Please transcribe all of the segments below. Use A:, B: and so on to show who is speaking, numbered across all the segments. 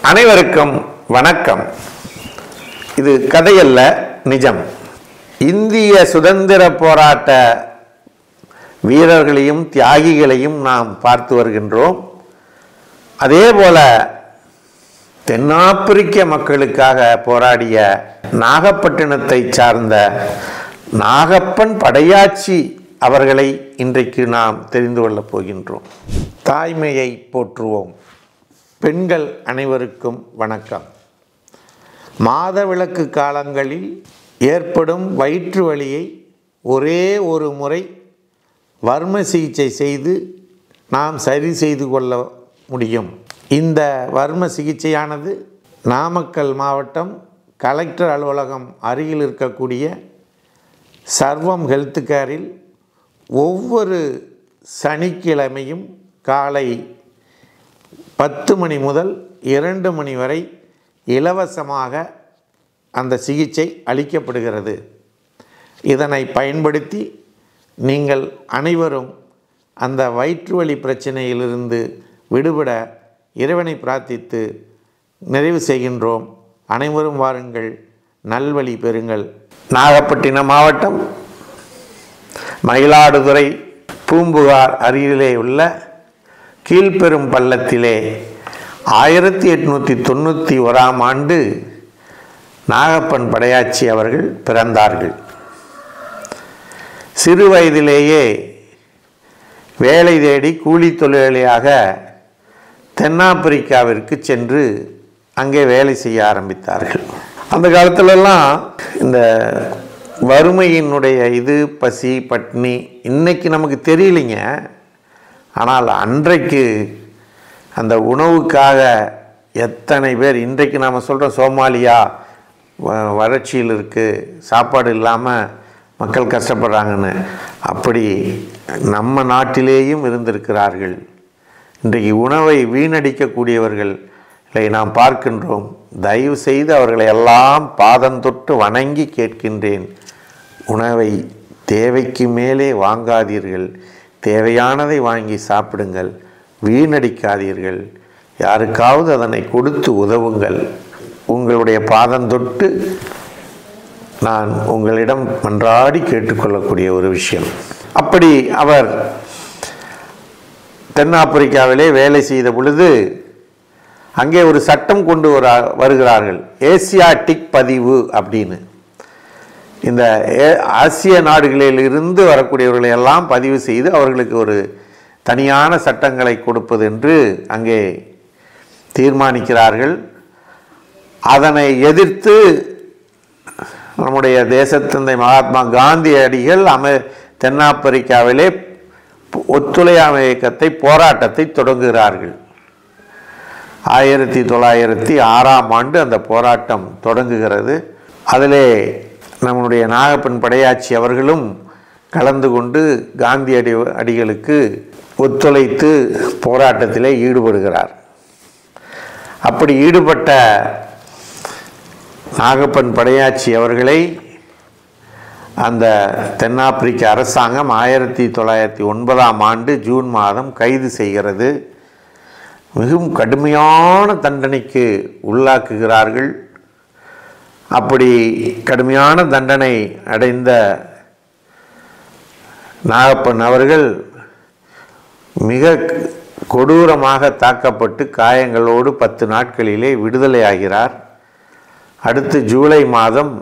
A: அனைவருக்கும் வணக்கம். இது கதையல்ல, நிஜம். இந்திய சுதந்திர போராட்ட வீரர்களையும் தியாகிகளையும் நாம் பார்த்து வருகின்றோம். அதேபோல தென்னாப்பிரிக்க மக்களுக்காக போராடிய நாகப்பட்டினத்தை சார்ந்த நாகப்பன் படையாச்சி அவர்களை இன்றைக்கு நாம் தெரிந்து கொள்ளப் போகின்றோம். தாய்மையை போற்றுவோம். பெண்கள் அனைவருக்கும் வணக்கம். மாதவிலக்கு காலங்களில் ஏற்படும் வயிற்று வலியை ஒரே ஒரு முறை வர்ம சிகிச்சை செய்து நாம் சரி செய்து கொள்ள முடியும். இந்த வர்ம சிகிச்சையானது நாமக்கல் மாவட்டம் கலெக்டர் அலுவலகம் அருகில் இருக்கக்கூடிய சர்வம் ஹெல்த் கேரில் ஒவ்வொரு சனிக்கிழமையும் காலை 10 மணி முதல் 2 மணி வரை இலவசமாக அந்த சிகிச்சை அளிக்கப்படுகிறது. இதனை பயன்படுத்தி நீங்கள் அனைவரும் அந்த வயிற்று வலி பிரச்சனையிலிருந்து விடுபட இறைவனை பிரார்த்தித்து நிறைவு செய்கின்றோம். அனைவரும் வாருங்கள், நல்வழி பெறுங்கள். நாகப்பட்டினம் மாவட்டம் மயிலாடுதுறை பூம்புகார் அருகிலே உள்ள கீழ்பெரும் பள்ளத்திலே 1891 ஆண்டு நாகப்பன் படையாச்சி அவர்கள் பிறந்தார்கள். சிறு வயதிலேயே வேலை தேடி கூலி தொழிலாளியாக தென்னாப்பிரிக்காவிற்கு சென்று அங்கே வேலை செய்ய ஆரம்பித்தார்கள். அந்த காலத்திலெல்லாம் இந்த வறுமையினுடைய பசி பட்னி இன்னைக்கு நமக்கு தெரியலைங்க. ஆனால் அன்றைக்கு அந்த உணவுக்காக எத்தனை பேர், இன்றைக்கு நாம் சொல்கிறோம் சோமாலியா வறட்சியில் இருக்குது, சாப்பாடு இல்லாமல் மக்கள் கஷ்டப்படுறாங்கன்னு. அப்படி நம்ம நாட்டிலேயும் இருந்திருக்கிறார்கள். இன்றைக்கு உணவை வீணடிக்கக்கூடியவர்களை நாம் பார்க்கின்றோம். தயவு செய்து அவர்களை எல்லாம் பாதந்தொட்டு வணங்கி கேட்கின்றேன். உணவை தேவைக்கு மேலே வாங்காதீர்கள், தேவையானதை வாங்கி சாப்பிடுங்கள், வீணடிக்காதீர்கள். யாருக்காவது அதனை கொடுத்து உதவுங்கள். உங்களுடைய பாதந்தொட்டு நான் உங்களிடம் மன்றாடி கேட்டுக்கொள்ளக்கூடிய ஒரு விஷயம். அப்படி அவர் தென்னாப்பிரிக்காவிலே வேலை செய்த பொழுது அங்கே ஒரு சட்டம் கொண்டு வருகிறார்கள், ஏசியாட்டிக் பதிவு அப்படின்னு. இந்த ஆசிய நாடுகளில் இருந்து வரக்கூடியவர்களை எல்லாம் பதிவு செய்து அவர்களுக்கு ஒரு தனியான சட்டங்களை கொடுப்பது என்று அங்கே தீர்மானிக்கிறார்கள். அதனை எதிர்த்து நம்முடைய தேசத்தந்தை மகாத்மா காந்தியடிகள் தென்னாப்பிரிக்காவிலே ஒத்துழையாமை இயக்கத்தை போராட்டத்தை தொடங்குகிறார்கள். 1906 ஆண்டு அந்த போராட்டம் தொடங்குகிறது. அதிலே நம்முடைய நாகப்பன் படையாச்சி அவர்களும் கலந்து கொண்டு காந்தியடிகளுக்கு ஒத்துழைத்து போராட்டத்திலே ஈடுபடுகிறார். அப்படி ஈடுபட்ட நாகப்பன் படையாச்சி அவர்களை அந்த தென்னாப்பிரிக்க அரசாங்கம் 1909 ஆண்டு ஜூன் மாதம் கைது செய்கிறது. மிகவும் கடுமையான தண்டனைக்கு உள்ளாக்குகிறார்கள். அப்படி கடுமையான தண்டனை அடைந்த நாகப்பன் அவர்கள் மிக கொடூரமாக தாக்கப்பட்டு காயங்களோடு 10 நாட்களிலே விடுதலை ஆகிறார். அடுத்து ஜூலை மாதம்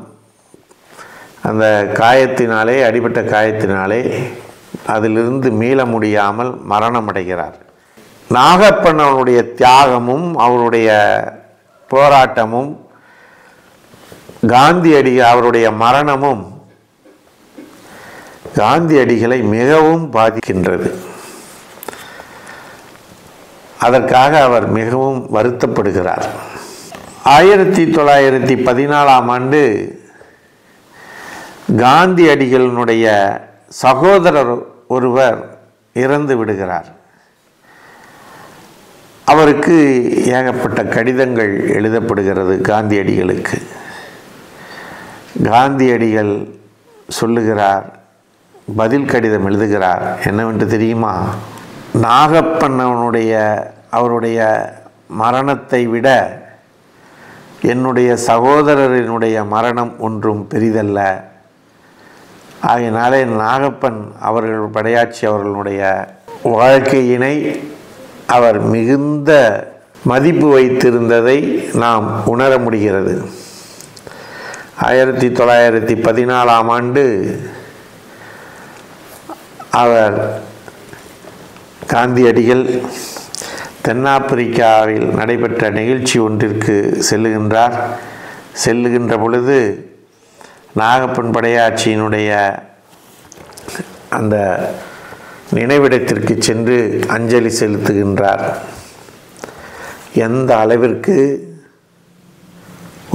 A: அந்த காயத்தினாலே, அடிபட்ட காயத்தினாலே அதிலிருந்து மீள முடியாமல் மரணமடைகிறார். நாகப்பன் அவருடைய தியாகமும் அவருடைய போராட்டமும் அவருடைய மரணமும் காந்தியடிகளை மிகவும் பாதிக்கின்றது. அதற்காக அவர் மிகவும் வருத்தப்படுகிறார். 1914 ஆண்டு காந்தியடிகளினுடைய சகோதரர் ஒருவர் இறந்து விடுகிறார். அவருக்கு ஏகப்பட்ட கடிதங்கள் எழுதப்படுகிறது காந்தியடிகளுக்கு. காந்தியடிகள் சொல்லுகிறார், பதில் கடிதம் எழுதுகிறார். என்னவென்று தெரியுமா? நாகப்பன் அவருடைய மரணத்தை விட என்னுடைய சகோதரரினுடைய மரணம் ஒன்றும் பெரிதல்ல. ஆகையினாலே நாகப்பன் அவர்கள் படையாச்சி அவர்களுடைய வாழ்க்கையினை அவர் மிகுந்த மதிப்பு வைத்திருந்ததை நாம் உணர முடிகிறது. 1914ஆம் ஆண்டு அவர் காந்தியடிகள் தென்னாப்பிரிக்காவில் நடைபெற்ற நிகழ்ச்சி ஒன்றிற்கு செல்லுகின்ற பொழுது நாகப்பன் படையாட்சியினுடைய அந்த நினைவிடத்திற்கு சென்று அஞ்சலி செலுத்துகின்றார். எந்த அளவிற்கு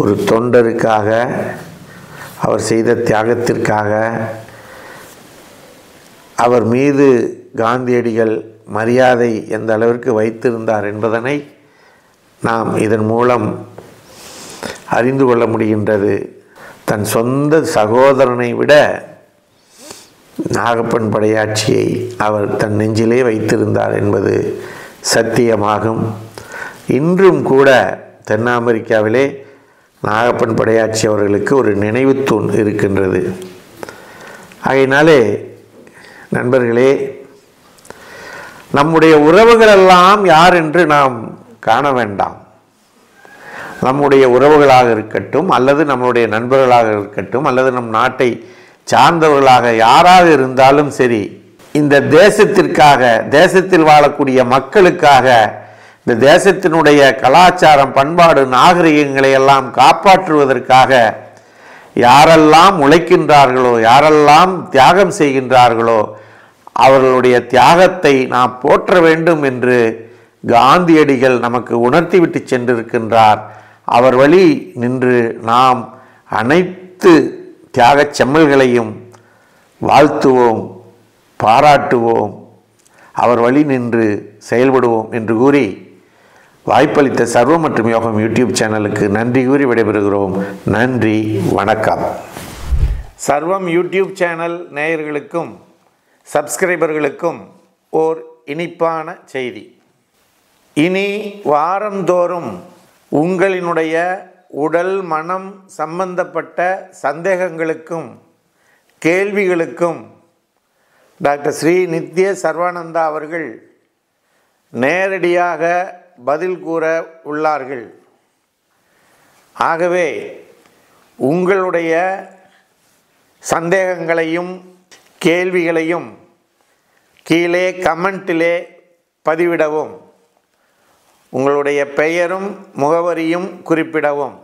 A: ஒரு தொண்டருக்காக அவர் செய்த தியாகத்திற்காக அவர் மீது காந்தியடிகள் மரியாதை எந்த அளவிற்கு வைத்திருந்தார் என்பதனை நாம் இதன் மூலம் அறிந்து கொள்ள முடிகின்றது. தன் சொந்த சகோதரனை விட நாகப்பன் படையாட்சியை அவர் தன் நெஞ்சிலே வைத்திருந்தார் என்பது சத்தியமாகும். இன்றும் கூட தென் அமெரிக்காவிலே நாகப்பன் படையாட்சி அவர்களுக்கு ஒரு நினைவு தூண் இருக்கின்றது. ஆகையினாலே நண்பர்களே, நம்முடைய உறவுகளெல்லாம் யார் என்று நாம் காண வேண்டாம். நம்முடைய உறவுகளாக இருக்கட்டும், அல்லது நம்முடைய நண்பர்களாக இருக்கட்டும், அல்லது நம் நாட்டை சார்ந்தவர்களாக யாராக இருந்தாலும் சரி, இந்த தேசத்திற்காக, தேசத்தில் வாழக்கூடிய மக்களுக்காக, இந்த தேசத்தினுடைய கலாச்சாரம், பண்பாடு, நாகரிகங்களை எல்லாம் காப்பாற்றுவதற்காக யாரெல்லாம் உழைக்கின்றார்களோ, யாரெல்லாம் தியாகம் செய்கின்றார்களோ அவர்களுடைய தியாகத்தை நாம் போற்ற வேண்டும் என்று காந்தியடிகள் நமக்கு உணர்த்திவிட்டு சென்றிருக்கின்றார். அவர் வழி நின்று நாம் அனைத்து தியாகச் செம்மல்களையும் வாழ்த்துவோம், பாராட்டுவோம், அவர் வழி நின்று செயல்படுவோம் என்று கூறி வாய்ப்பளித்த சர்வம் மற்றும் யோகம் யூடியூப் சேனலுக்கு நன்றி கூறி விடைபெறுகிறோம். நன்றி, வணக்கம். சர்வம் யூடியூப் சேனல் நேயர்களுக்கும் சப்ஸ்கிரைபர்களுக்கும் ஓர் இனிப்பான செய்தி. இனி வாரந்தோறும் உங்களினுடைய உடல் மனம் சம்பந்தப்பட்ட சந்தேகங்களுக்கும் கேள்விகளுக்கும் டாக்டர் ஸ்ரீ நித்ய சர்வானந்தா அவர்கள் நேரடியாக பதில் கூற உள்ளார்கள். ஆகவே உங்களுடைய சந்தேகங்களையும் கேள்விகளையும் கீழே கமெண்டிலே பதிவிடவும், உங்களுடைய பெயரும் முகவரியும் குறிப்பிடவும்.